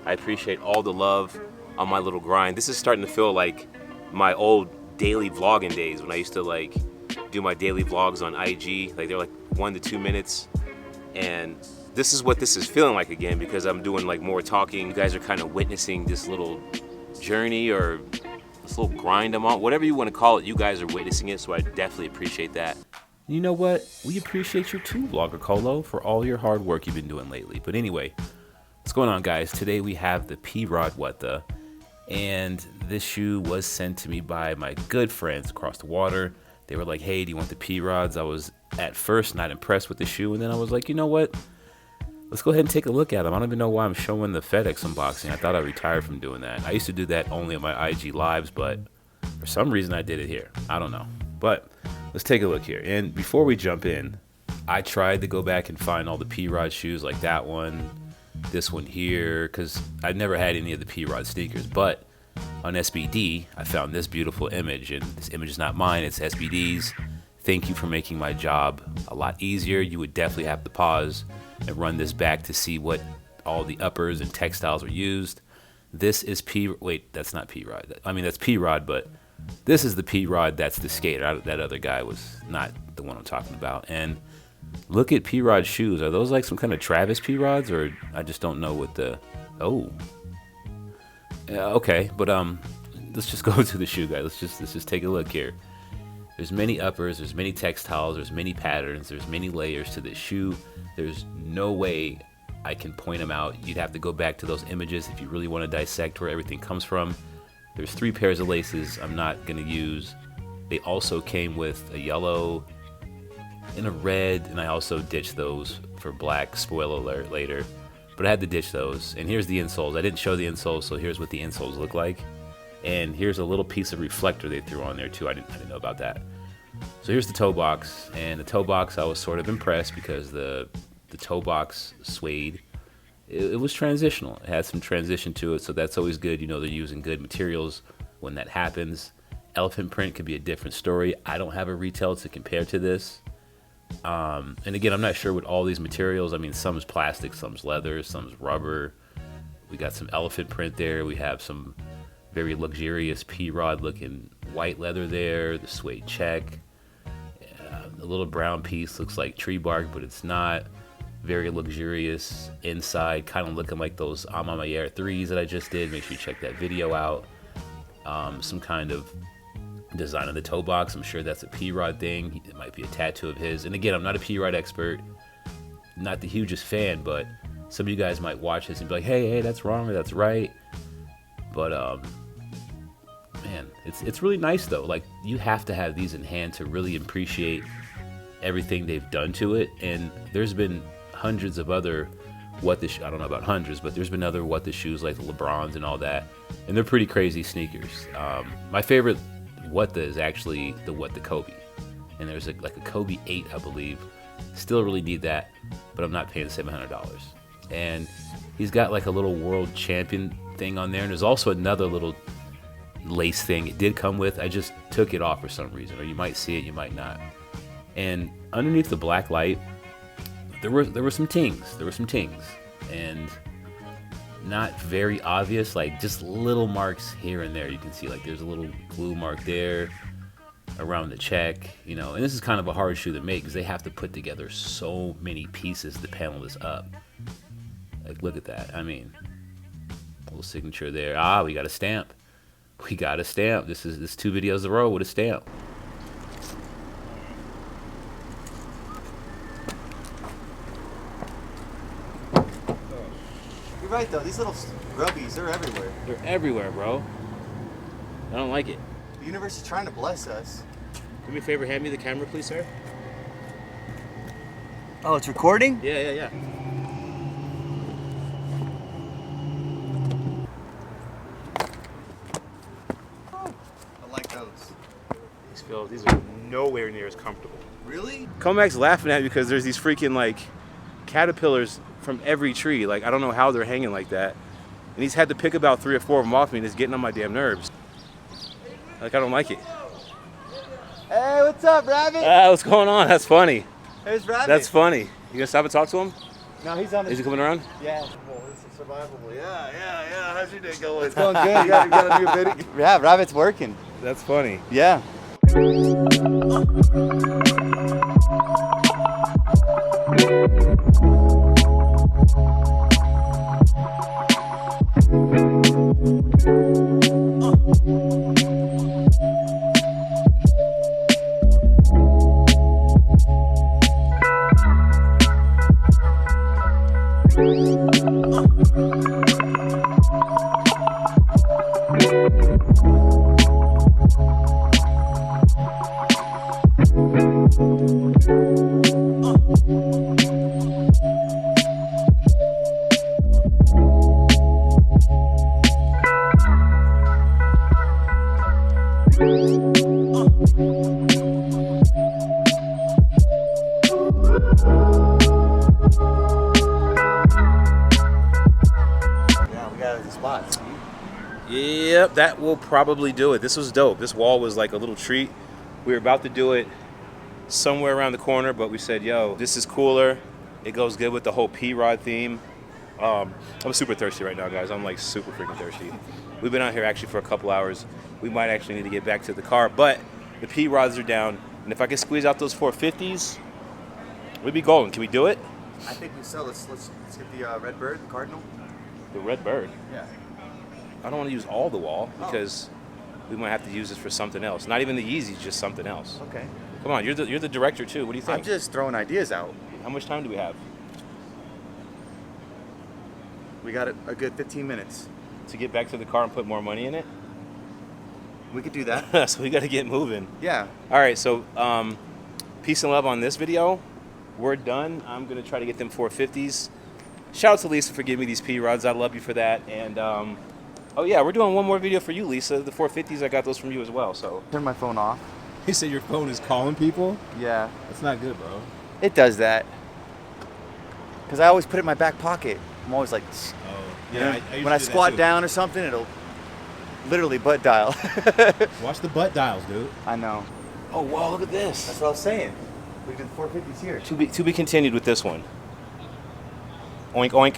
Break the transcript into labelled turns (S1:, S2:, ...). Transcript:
S1: I appreciate all the love on my little grind. This is starting to feel like my old daily vlogging days when I used to like do my daily vlogs on IG. Like they're like 1 to 2 minutes. And this is what this is feeling like again, because I'm doing like more talking. You guys are kind of witnessing this little journey or this little grind I'm on. Whatever you want to call it, you guys are witnessing it, so I definitely appreciate that. You know what? We appreciate you too, Vlogger Colo, for all your hard work you've been doing lately. But anyway, what's going on, guys? Today we have the P-Rod What The, and this shoe was sent to me by my good friends across the water. They were like, hey, do you want the P-Rods? I was at first not impressed with the shoe, and then I was like, you know what? Let's go ahead and take a look at them. I don't even know why I'm showing the FedEx unboxing. I thought I retired from doing that. I used to do that only on my IG lives, but for some reason I did it here. I don't know. But let's take a look here. And before we jump in, I tried to go back and find all the P-Rod shoes like that one, this one here, because I never had any of the P-Rod sneakers. But on SBD, I found this beautiful image, and this image is not mine, it's SBD's. Thank you for making my job a lot easier. You would definitely have to pause and run this back to see what all the uppers and textiles were used. This is wait, that's not P-Rod. I mean, that's P-Rod, but this is the P-Rod that's the skater. That other guy was not the one I'm talking about. And look at P-Rod shoes. Are those like some kind of Travis P-Rods, or I just don't know what the, oh. Okay, but let's just go to the shoe, guys. Let's just take a look here. There's many uppers, there's many textiles, there's many patterns, there's many layers to this shoe. There's no way I can point them out. You'd have to go back to those images if you really want to dissect where everything comes from. There's 3 pairs of laces I'm not going to use. They also came with a yellow and a red, and I also ditched those for black. Spoiler alert later. But I had to ditch those. And here's the insoles. I didn't show the insoles, so here's what the insoles look like. And here's a little piece of reflector they threw on there too. I didn't know about that. So here's the toe box, and the toe box I was sort of impressed because the toe box suede, it was transitional. It had some transition to it, so that's always good. You know, they're using good materials when that happens. Elephant print could be a different story. I don't have a retail to compare to this. And again, I'm not sure with all these materials. I mean, some is plastic, some's leather, some's rubber. We got some elephant print there. We have some very luxurious P-Rod looking white leather there, the suede check. A little brown piece looks like tree bark, but it's not. Very luxurious inside, kind of looking like those Amama Air 3s that I just did. Make sure you check that video out. Some kind of design on the toe box. I'm sure that's a P-Rod thing. It might be a tattoo of his. And again, I'm not a P-Rod expert, not the hugest fan, but some of you guys might watch this and be like, hey, that's wrong or that's right. But man, it's really nice though. Like, you have to have these in hand to really appreciate everything they've done to it. And there's been hundreds of other I don't know about hundreds, but there's been other What The shoes like the LeBrons and all that, and they're pretty crazy sneakers. My favorite What The is actually the What The Kobe, and there's like a Kobe 8, I believe. Still really need that, but I'm not paying $700. And he's got like a little world champion thing on there, and there's also another little lace thing it did come with. I just took it off for some reason, or you might see it, you might not. And underneath the black light, there were some tings. There were some tings, and not very obvious, like just little marks here and there. You can see like there's a little glue mark there around the check, you know. And this is kind of a hard shoe to make because they have to put together so many pieces to panel this up. Like, look at that. I mean, a little signature there. Ah, we got a stamp. We got a stamp. This 2 videos in a row with a stamp.
S2: You're right though, these little grubbies, they're everywhere.
S1: They're everywhere, bro. I don't like it.
S2: The universe is trying to bless us.
S1: Do me a favor, hand me the camera, please, sir.
S2: Oh, it's recording?
S1: Yeah.
S2: I like those.
S1: These are nowhere near as comfortable.
S2: Really?
S1: Comac's laughing at me because there's these freaking like caterpillars from every tree. Like, I don't know how they're hanging like that. And he's had to pick about 3 or 4 of them off me, and it's getting on my damn nerves. Like, I don't like it.
S2: Hey, what's up, Rabbit?
S1: What's going on? That's funny.
S2: There's Rabbit.
S1: That's funny. You gonna stop and talk to him?
S2: No, he's on the...
S1: Is he coming around?
S2: Yeah. This is survivable. Yeah. How's your day going? It's going good. You got a new video? Yeah, Rabbit's working.
S3: That's funny.
S2: Yeah.
S1: Yep, that will probably do it. This was dope. This wall was like a little treat. We were about to do it somewhere around the corner, but we said, yo, this is cooler. It goes good with the whole P-Rod theme. I'm super thirsty right now, guys. I'm like super freaking thirsty. We've been out here actually for a couple hours. We might actually need to get back to the car, but the P-Rods are down. And if I can squeeze out those 450s, we'd be golden. Can we do it?
S2: I think we so. Let's get the Red Bird, the Cardinal.
S1: The Red Bird?
S2: Yeah.
S1: I don't want to use all the wall because we might have to use this for something else. Not even the Yeezys, just something else.
S2: Okay.
S1: Come on, you're the director too. What do you think?
S2: I'm just throwing ideas out.
S1: How much time do we have?
S2: We got a good 15 minutes.
S1: To get back to the car and put more money in it?
S2: We could do that.
S1: So we got to get moving.
S2: Yeah.
S1: All right, so peace and love on this video. We're done. I'm going to try to get them 450s. Shout out to Lisa for giving me these P-Rods. I love you for that. And, oh yeah, we're doing one more video for you, Lisa. The 450s, I got those from you as well, so.
S2: Turn my phone off.
S3: You said your phone is calling people?
S2: Yeah.
S3: That's not good, bro.
S2: It does that. Because I always put it in my back pocket. I'm always like,
S3: Yeah,
S2: when I squat down or something, it'll literally butt dial.
S3: Watch the butt dials, dude.
S2: I know.
S1: Oh, wow, look at this.
S2: That's what I was saying. We did the 450s here.
S1: To be continued with this one. Oink, oink.